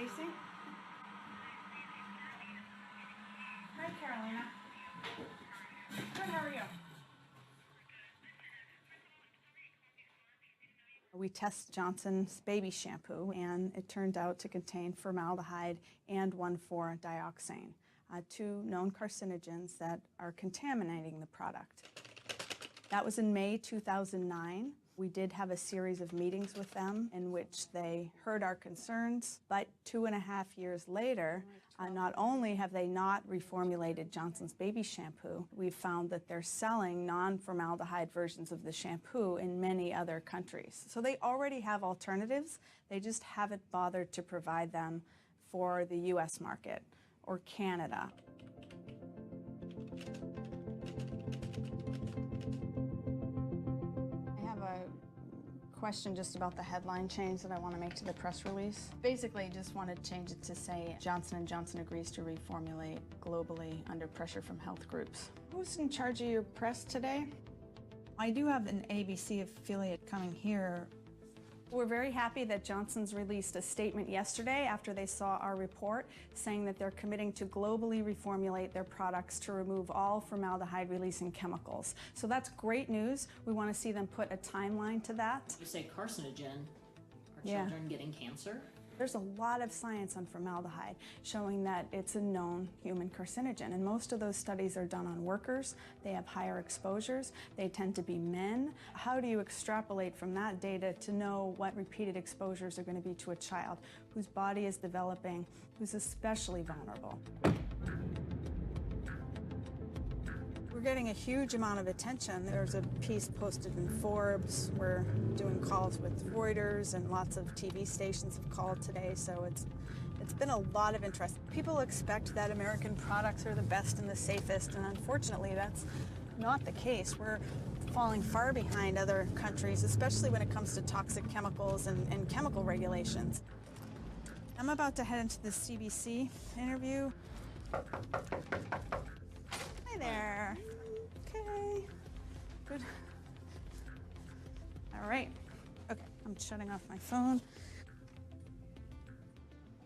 Stacy. Hi, Carolina. Good, how are you? We test Johnson's baby shampoo, and it turned out to contain formaldehyde and 1,4-dioxane, two known carcinogens that are contaminating the product. That was in May 2009. We did have a series of meetings with them in which they heard our concerns, but 2.5 years later, not only have they not reformulated Johnson's baby shampoo, we've found that they're selling non-formaldehyde versions of the shampoo in many other countries. So they already have alternatives, they just haven't bothered to provide them for the US market or Canada. A question just about the headline change that I want to make to the press release. Basically, just want to change it to say Johnson & Johnson agrees to reformulate globally under pressure from health groups. Who's in charge of your press today? I do have an ABC affiliate coming here. We're very happy that Johnson's released a statement yesterday after they saw our report saying that they're committing to globally reformulate their products to remove all formaldehyde-releasing chemicals. So that's great news. We want to see them put a timeline to that. You say carcinogen, are children getting cancer? There's a lot of science on formaldehyde showing that it's a known human carcinogen, and most of those studies are done on workers. They have higher exposures. They tend to be men. How do you extrapolate from that data to know what repeated exposures are going to be to a child whose body is developing, who's especially vulnerable? We're getting a huge amount of attention. There's a piece posted in Forbes. We're doing calls with Reuters, and lots of TV stations have called today, so it's been a lot of interest. People expect that American products are the best and the safest, and unfortunately that's not the case. We're falling far behind other countries, especially when it comes to toxic chemicals and chemical regulations. I'm about to head into the CBC interview. Hi there. Okay. Good. All right. Okay, I'm shutting off my phone.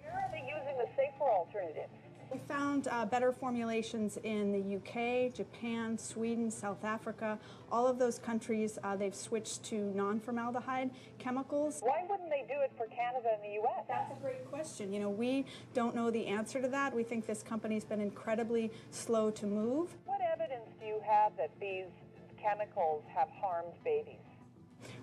Where are they using the safer alternatives? We found better formulations in the UK, Japan, Sweden, South Africa. All of those countries, they've switched to non-formaldehyde chemicals. Why wouldn't they do it for Canada and the U.S.? That's a great question. You know, we don't know the answer to that. We think this company's been incredibly slow to move. What evidence do you have that these chemicals have harmed babies?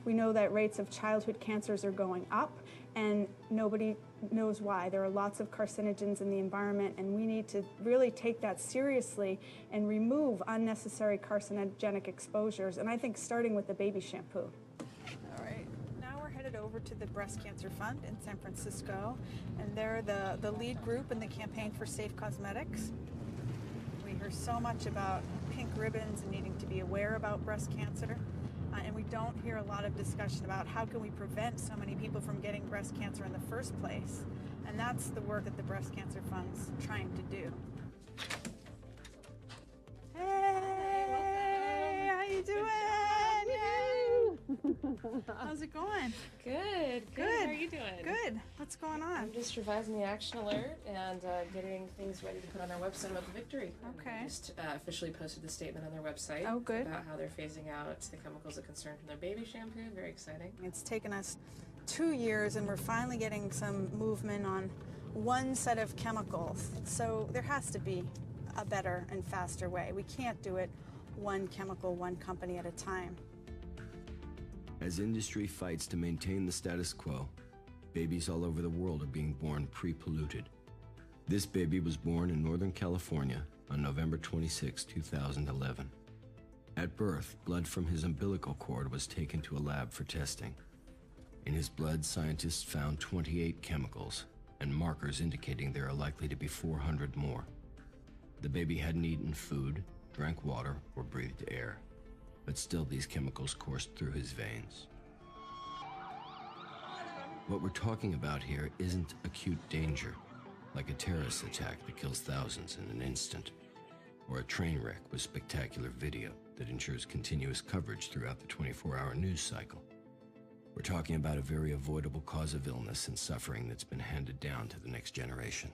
We know that rates of childhood cancers are going up, and nobody knows why. There are lots of carcinogens in the environment, and we need to really take that seriously and remove unnecessary carcinogenic exposures, and I think starting with the baby shampoo. All right. Now we're headed over to the Breast Cancer Fund in San Francisco, and they're the lead group in the campaign for safe cosmetics. We hear so much about pink ribbons and needing to be aware about breast cancer. And we don't hear a lot of discussion about how can we prevent so many people from getting breast cancer in the first place. And that's the work that the Breast Cancer Fund's trying to do. Hey, how you doing? How's it going? Good. How are you doing? Good. What's going on? I'm just revising the action alert and getting things ready to put on our website about the victory. Okay. We just officially posted the statement on their website. Oh, good. About how they're phasing out the chemicals of concern from their baby shampoo. Very exciting. It's taken us 2 years, and we're finally getting some movement on one set of chemicals. So there has to be a better and faster way. We can't do it one chemical, one company at a time. As industry fights to maintain the status quo, babies all over the world are being born pre-polluted. This baby was born in Northern California on November 26, 2011. At birth, blood from his umbilical cord was taken to a lab for testing. In his blood, scientists found 28 chemicals and markers indicating there are likely to be 400 more. The baby hadn't eaten food, drank water, or breathed air, but still these chemicals coursed through his veins. What we're talking about here isn't acute danger, like a terrorist attack that kills thousands in an instant, or a train wreck with spectacular video that ensures continuous coverage throughout the 24-hour news cycle. We're talking about a very avoidable cause of illness and suffering that's been handed down to the next generation.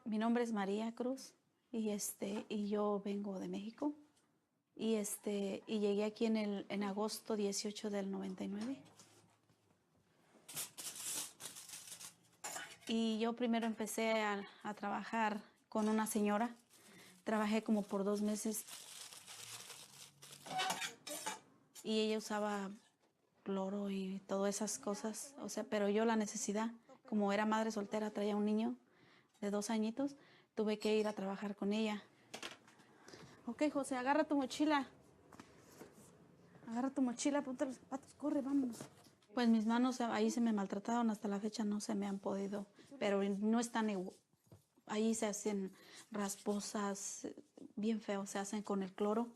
Mi nombre es María Cruz y yo vengo de México y llegué aquí en agosto 18 del 99. Y yo primero empecé a trabajar con una señora. Trabajé como por 2 meses y ella usaba cloro y todas esas cosas, o sea, pero yo la necesidad, como era madre soltera, traía un niño de 2 añitos, tuve que ir a trabajar con ella. Ok, José, agarra tu mochila. Agarra tu mochila, ponte los zapatos, corre, vámonos. Pues mis manos ahí se me maltrataron, hasta la fecha no se me han podido, pero no están igual. Ahí se hacen rasposas, bien feo, se hacen con el cloro.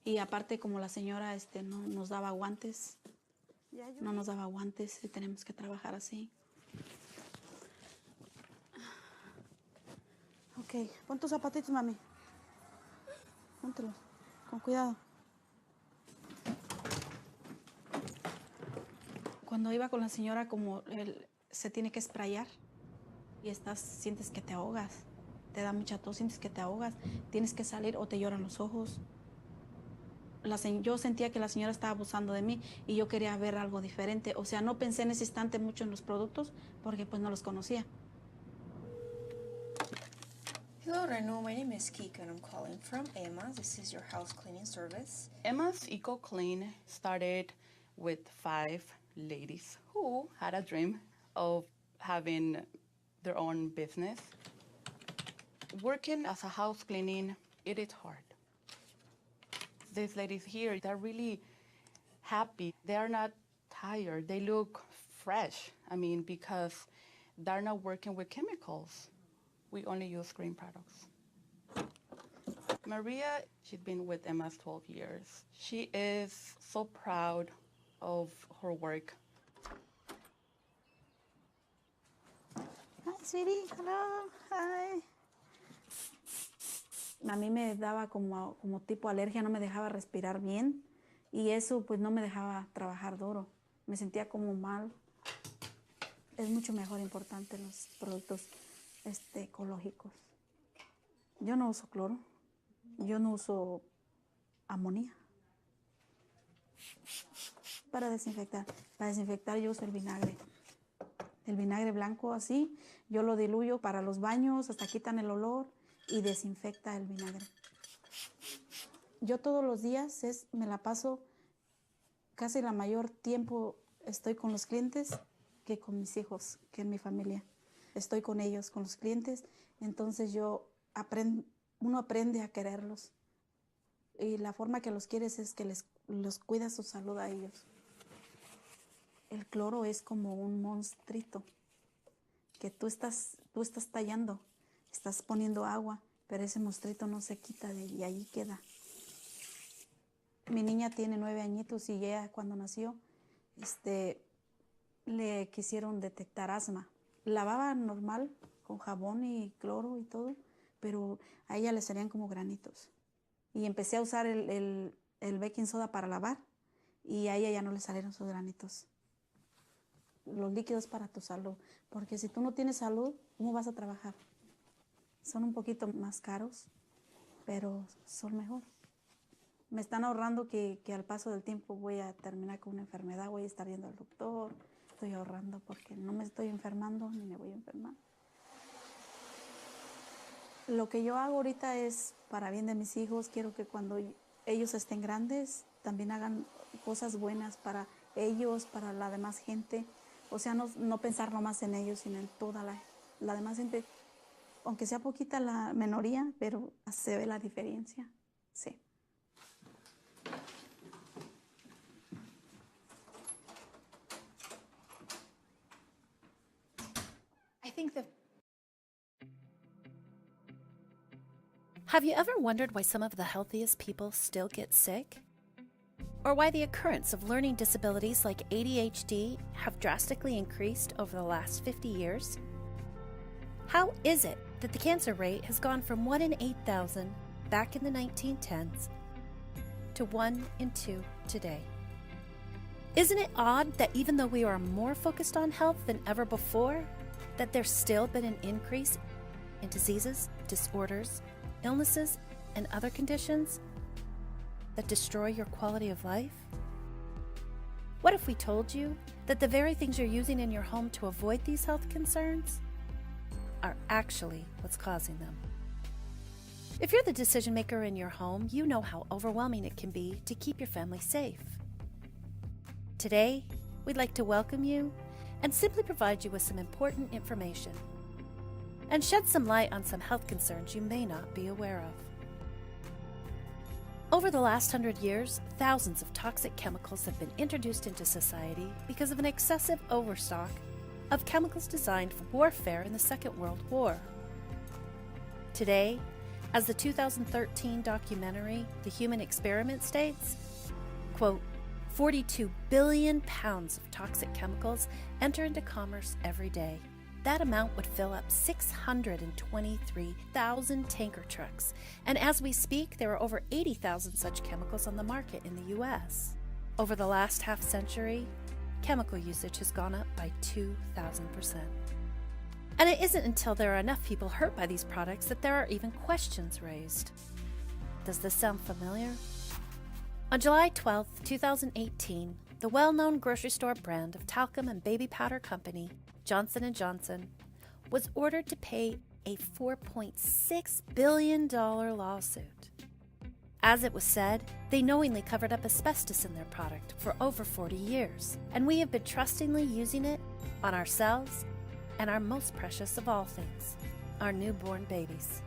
Y aparte, como la señora no nos daba guantes, no nos daba guantes y tenemos que trabajar así. Ok, pon tus zapatitos, mami. Póntelos, con cuidado. Cuando iba con la señora, como se tiene que sprayar y sientes que te ahogas, te da mucha tos, sientes que te ahogas, tienes que salir o te lloran los ojos. Yo sentía que la señora estaba abusando de mí y yo quería ver algo diferente. O sea, no pensé en ese instante mucho en los productos porque pues no los conocía. Hello, Renu. My name is Kika and I'm calling from Emma. This is your house cleaning service. Emma's Eco Clean started with 5 ladies who had a dream of having their own business. Working as a house cleaning, it is hard. These ladies here, they're really happy. They are not tired. They look fresh. I mean, because they're not working with chemicals. We only use green products. Maria, she's been with Emma's 12 years. She is so proud of her work. Hi, sweetie. Hello. Hi. A mí me daba como tipo alergia, no me dejaba respirar bien y eso pues no me dejaba trabajar duro. Me sentía como mal. Es mucho mejor importante los productos ecológicos. Yo no uso cloro, yo no uso amonía. Para desinfectar yo uso el vinagre. El vinagre blanco así, yo lo diluyo para los baños, hasta quitan el olor y desinfecta el vinagre. Yo todos los días me la paso, casi la mayor tiempo estoy con los clientes que con mis hijos, que en mi familia. Estoy con ellos, con los clientes, entonces uno aprende a quererlos. Y la forma que los quieres es que los cuidas su salud a ellos. El cloro es como un monstruito que tú estás tallando, estás poniendo agua, pero ese monstruito no se quita y ahí queda. Mi niña tiene 9 añitos y ella cuando nació, le quisieron detectar asma. Lavaba normal con jabón y cloro y todo, pero a ella le salían como granitos. Y empecé a usar el baking soda para lavar y a ella ya no le salieron sus granitos. Los líquidos para tu salud, porque si tú no tienes salud, ¿cómo vas a trabajar? Son un poquito más caros, pero son mejor. Me están ahorrando que al paso del tiempo voy a terminar con una enfermedad, voy a estar yendo al doctor. Estoy ahorrando porque no me estoy enfermando ni me voy a enfermar. Lo que yo hago ahorita es para bien de mis hijos. Quiero que cuando ellos estén grandes también hagan cosas buenas para ellos, para la demás gente. O sea, no pensar nomás en ellos, sino en toda la demás gente. Aunque sea poquita la minoría, pero se ve la diferencia. Sí. Have you ever wondered why some of the healthiest people still get sick? Or why the occurrence of learning disabilities like ADHD have drastically increased over the last 50 years? How is it that the cancer rate has gone from 1 in 8,000 back in the 1910s to 1 in 2 today? Isn't it odd that even though we are more focused on health than ever before, that there's still been an increase in diseases, disorders, illnesses, and other conditions that destroy your quality of life? What if we told you that the very things you're using in your home to avoid these health concerns are actually what's causing them? If you're the decision maker in your home, you know how overwhelming it can be to keep your family safe. Today, we'd like to welcome you and simply provide you with some important information and shed some light on some health concerns you may not be aware of. Over the last 100 years, thousands of toxic chemicals have been introduced into society because of an excessive overstock of chemicals designed for warfare in the Second World War. Today, as the 2013 documentary The Human Experiment states, quote, 42 billion pounds of toxic chemicals enter into commerce every day. That amount would fill up 623,000 tanker trucks. And as we speak, there are over 80,000 such chemicals on the market in the U.S. Over the last half century, chemical usage has gone up by 2,000%. And it isn't until there are enough people hurt by these products that there are even questions raised. Does this sound familiar? On July 12, 2018, the well-known grocery store brand of talcum and baby powder company, Johnson & Johnson, was ordered to pay a $4.6 billion lawsuit. As it was said, they knowingly covered up asbestos in their product for over 40 years, and we have been trustingly using it on ourselves and our most precious of all things, our newborn babies.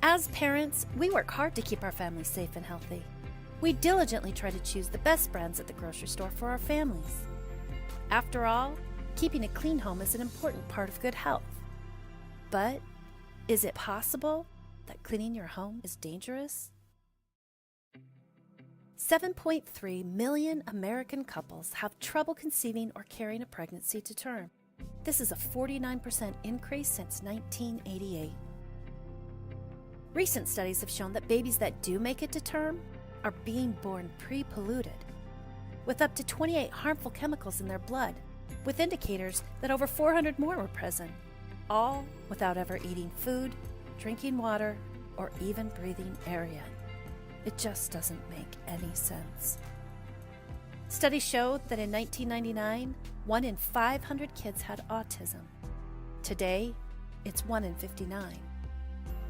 As parents, we work hard to keep our families safe and healthy. We diligently try to choose the best brands at the grocery store for our families. After all, keeping a clean home is an important part of good health. But is it possible that cleaning your home is dangerous? 7.3 million American couples have trouble conceiving or carrying a pregnancy to term. This is a 49% increase since 1988. Recent studies have shown that babies that do make it to term are being born pre-polluted, with up to 28 harmful chemicals in their blood, with indicators that over 400 more were present, all without ever eating food, drinking water, or even breathing air yet. It just doesn't make any sense. Studies showed that in 1999, 1 in 500 kids had autism. Today, it's 1 in 59.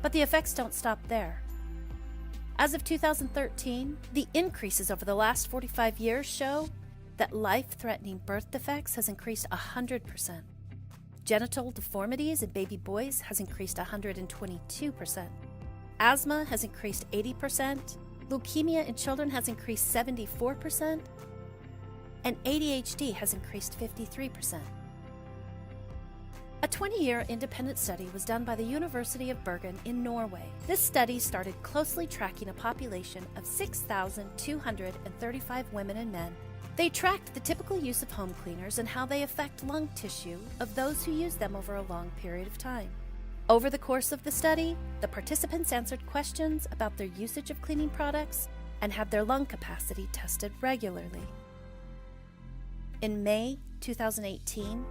But the effects don't stop there. As of 2013, the increases over the last 45 years show that life-threatening birth defects has increased 100%. Genital deformities in baby boys has increased 122%. Asthma has increased 80%. Leukemia in children has increased 74%. And ADHD has increased 53%. A 20-year independent study was done by the University of Bergen in Norway. This study started closely tracking a population of 6,235 women and men. They tracked the typical use of home cleaners and how they affect lung tissue of those who use them over a long period of time. Over the course of the study, the participants answered questions about their usage of cleaning products and had their lung capacity tested regularly. In May 2018,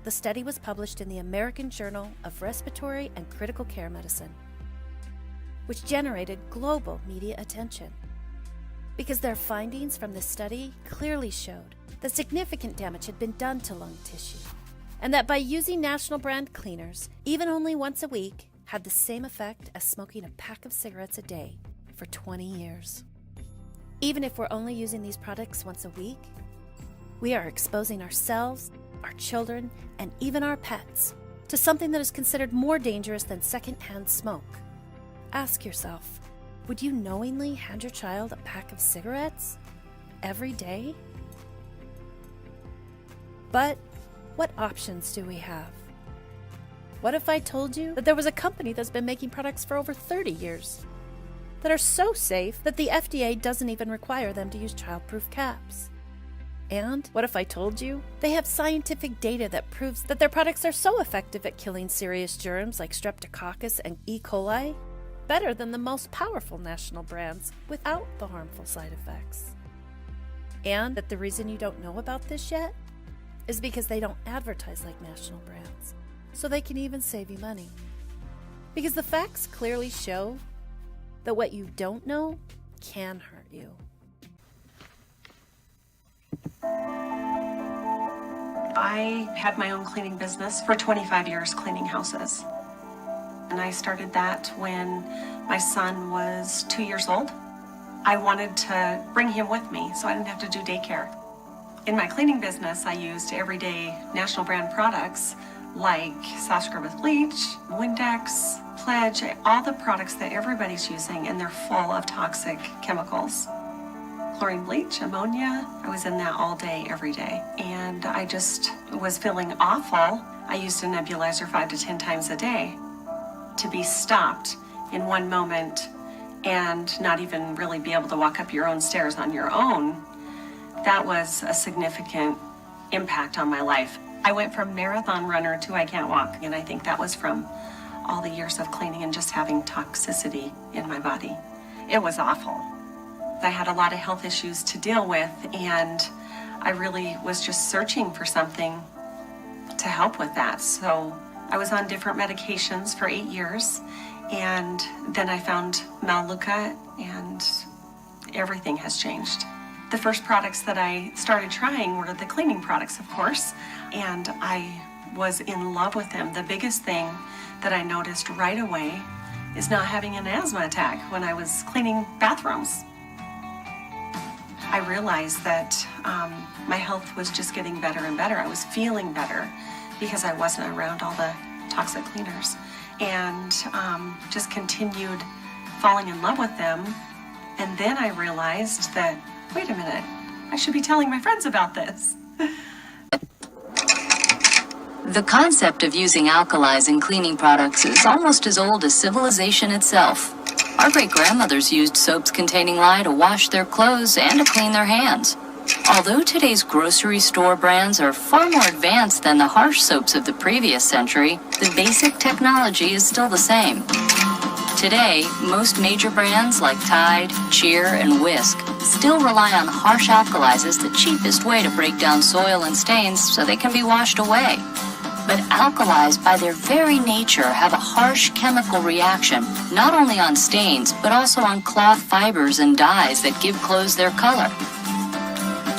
the study was published in the American Journal of Respiratory and Critical Care Medicine, which generated global media attention because their findings from this study clearly showed that significant damage had been done to lung tissue, and that by using national brand cleaners, even only once a week, had the same effect as smoking a pack of cigarettes a day for 20 years. Even if we're only using these products once a week, we are exposing ourselves, our children, and even our pets to something that is considered more dangerous than secondhand smoke. Ask yourself, would you knowingly hand your child a pack of cigarettes every day? But what options do we have? What if I told you that there was a company that's been making products for over 30 years that are so safe that the FDA doesn't even require them to use childproof caps? And what if I told you? They have scientific data that proves that their products are so effective at killing serious germs like Streptococcus and E. coli, better than the most powerful national brands without the harmful side effects. And that the reason you don't know about this yet is because they don't advertise like national brands, so they can even save you money. Because the facts clearly show that what you don't know can hurt you. I had my own cleaning business for 25 years, cleaning houses. And I started that when my son was 2 years old. I wanted to bring him with me so I didn't have to do daycare. In my cleaning business, I used everyday national brand products like soft scrub with bleach, Windex, Pledge, all the products that everybody's using, and they're full of toxic chemicals. Chlorine bleach, ammonia, I was in that all day, every day. And I just was feeling awful. I used a nebulizer 5 to 10 times a day. To be stopped in one moment and not even really be able to walk up your own stairs on your own, that was a significant impact on my life. I went from marathon runner to I can't walk, and I think that was from all the years of cleaning and just having toxicity in my body. It was awful. I had a lot of health issues to deal with, and I really was just searching for something to help with that. So I was on different medications for 8 years, and then I found Melaleuca, and everything has changed. The first products that I started trying were the cleaning products, of course, and I was in love with them. The biggest thing that I noticed right away is not having an asthma attack when I was cleaning bathrooms. I realized that my health was just getting better and better. I was feeling better because I wasn't around all the toxic cleaners, and just continued falling in love with them. And then I realized that, wait a minute, I should be telling my friends about this. The concept of using alkalis in cleaning products is almost as old as civilization itself. Our great-grandmothers used soaps containing lye to wash their clothes and to clean their hands. Although today's grocery store brands are far more advanced than the harsh soaps of the previous century, the basic technology is still the same. Today, most major brands like Tide, Cheer, and Whisk still rely on harsh alkalis as the cheapest way to break down soil and stains so they can be washed away. But alkalis, by their very nature, have a harsh chemical reaction, not only on stains, but also on cloth fibers and dyes that give clothes their color.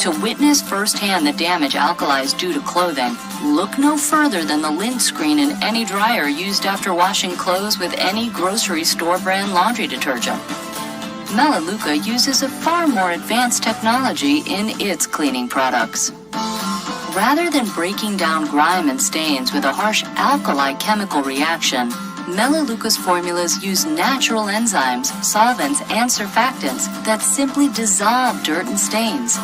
To witness firsthand the damage alkalis do to clothing, look no further than the lint screen in any dryer used after washing clothes with any grocery store brand laundry detergent. Melaleuca uses a far more advanced technology in its cleaning products. Rather than breaking down grime and stains with a harsh alkali chemical reaction, Melaleuca's formulas use natural enzymes, solvents, and surfactants that simply dissolve dirt and stains.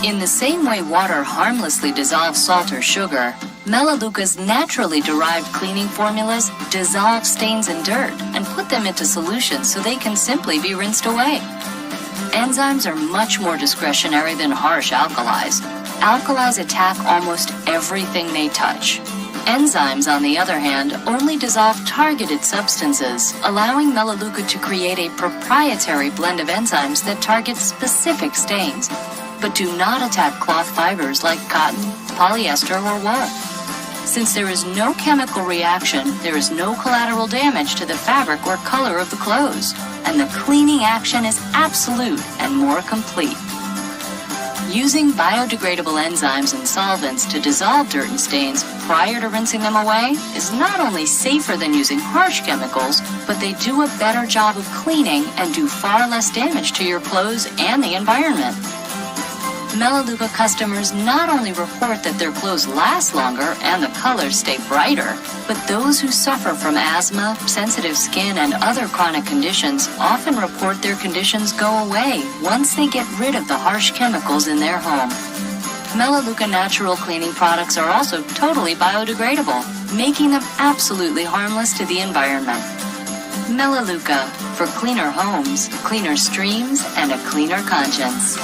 In the same way water harmlessly dissolves salt or sugar, Melaleuca's naturally derived cleaning formulas dissolve stains and dirt and put them into solutions so they can simply be rinsed away. Enzymes are much more discretionary than harsh alkalis. Alkalis attack almost everything they touch. Enzymes, on the other hand, only dissolve targeted substances, allowing Melaleuca to create a proprietary blend of enzymes that target specific stains, but do not attack cloth fibers like cotton, polyester, or wool. Since there is no chemical reaction, there is no collateral damage to the fabric or color of the clothes, and the cleaning action is absolute and more complete. Using biodegradable enzymes and solvents to dissolve dirt and stains prior to rinsing them away is not only safer than using harsh chemicals, but they do a better job of cleaning and do far less damage to your clothes and the environment. Melaleuca customers not only report that their clothes last longer and the colors stay brighter, but those who suffer from asthma, sensitive skin, and other chronic conditions often report their conditions go away once they get rid of the harsh chemicals in their home. Melaleuca natural cleaning products are also totally biodegradable, making them absolutely harmless to the environment. Melaleuca, for cleaner homes, cleaner streams, and a cleaner conscience.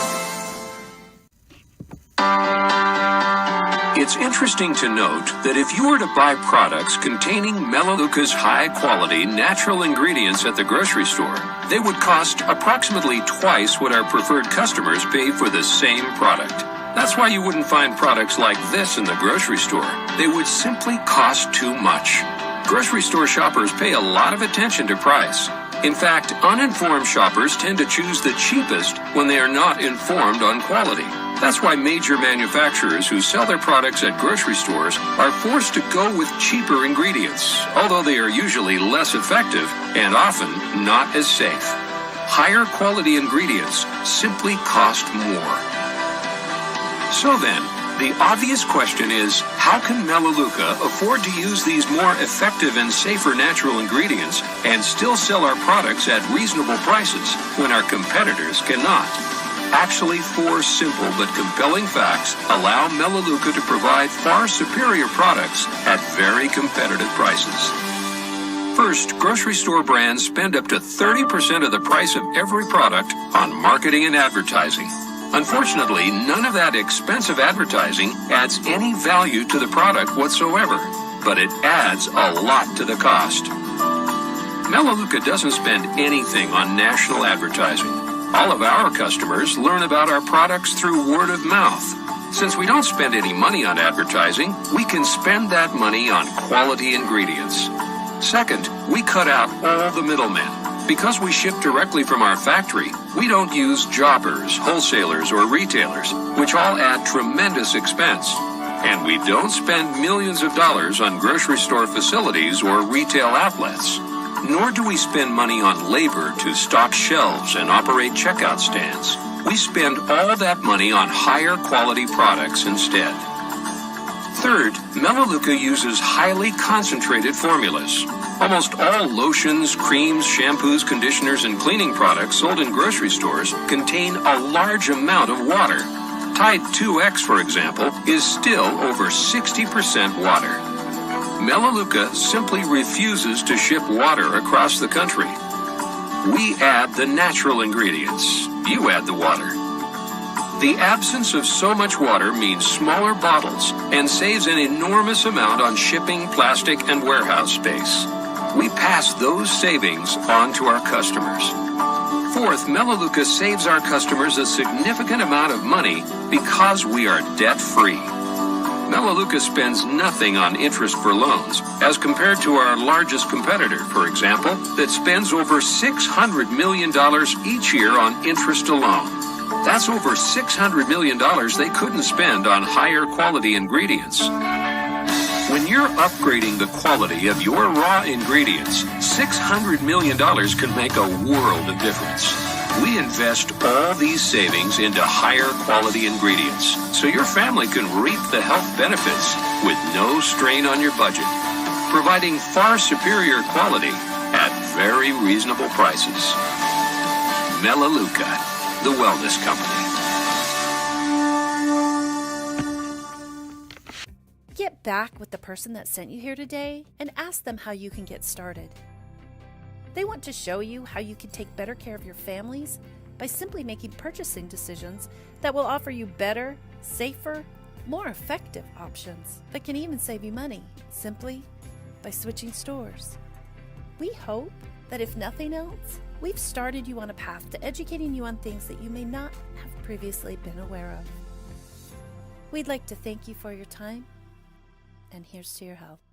It's interesting to note that if you were to buy products containing Melaleuca's high-quality natural ingredients at the grocery store, they would cost approximately twice what our preferred customers pay for the same product. That's why you wouldn't find products like this in the grocery store. They would simply cost too much. Grocery store shoppers pay a lot of attention to price. In fact, uninformed shoppers tend to choose the cheapest when they are not informed on quality. That's why major manufacturers who sell their products at grocery stores are forced to go with cheaper ingredients, although they are usually less effective and often not as safe. Higher quality ingredients simply cost more. So then, the obvious question is, how can Melaleuca afford to use these more effective and safer natural ingredients and still sell our products at reasonable prices when our competitors cannot? Actually, 4 simple but compelling facts allow Melaleuca to provide far superior products at very competitive prices. First, grocery store brands spend up to 30% of the price of every product on marketing and advertising. Unfortunately, none of that expensive advertising adds any value to the product whatsoever, but it adds a lot to the cost. Melaleuca doesn't spend anything on national advertising. All of our customers learn about our products through word of mouth. Since we don't spend any money on advertising, we can spend that money on quality ingredients. Second, we cut out all the middlemen. Because we ship directly from our factory, we don't use jobbers, wholesalers, or retailers, which all add tremendous expense. And we don't spend millions of dollars on grocery store facilities or retail outlets. Nor do we spend money on labor to stock shelves and operate checkout stands. We spend all that money on higher quality products instead. Third, Melaleuca uses highly concentrated formulas. Almost all lotions, creams, shampoos, conditioners, and cleaning products sold in grocery stores contain a large amount of water. Tide 2X, for example, is still over 60% water. Melaleuca simply refuses to ship water across the country. We add the natural ingredients. You add the water. The absence of so much water means smaller bottles and saves an enormous amount on shipping, plastic, and warehouse space. We pass those savings on to our customers. Fourth, Melaleuca saves our customers a significant amount of money because we are debt-free. Melaleuca spends nothing on interest for loans, as compared to our largest competitor, for example, that spends over $600 million each year on interest alone. That's over $600 million they couldn't spend on higher quality ingredients. When you're upgrading the quality of your raw ingredients, $600 million can make a world of difference. We invest all these savings into higher quality ingredients, so your family can reap the health benefits with no strain on your budget, providing far superior quality at very reasonable prices. Melaleuca, the wellness company. Get back with the person that sent you here today and ask them how you can get started. They want to show you how you can take better care of your families by simply making purchasing decisions that will offer you better, safer, more effective options that can even save you money simply by switching stores. We hope that if nothing else, we've started you on a path to educating you on things that you may not have previously been aware of. We'd like to thank you for your time, and here's to your health.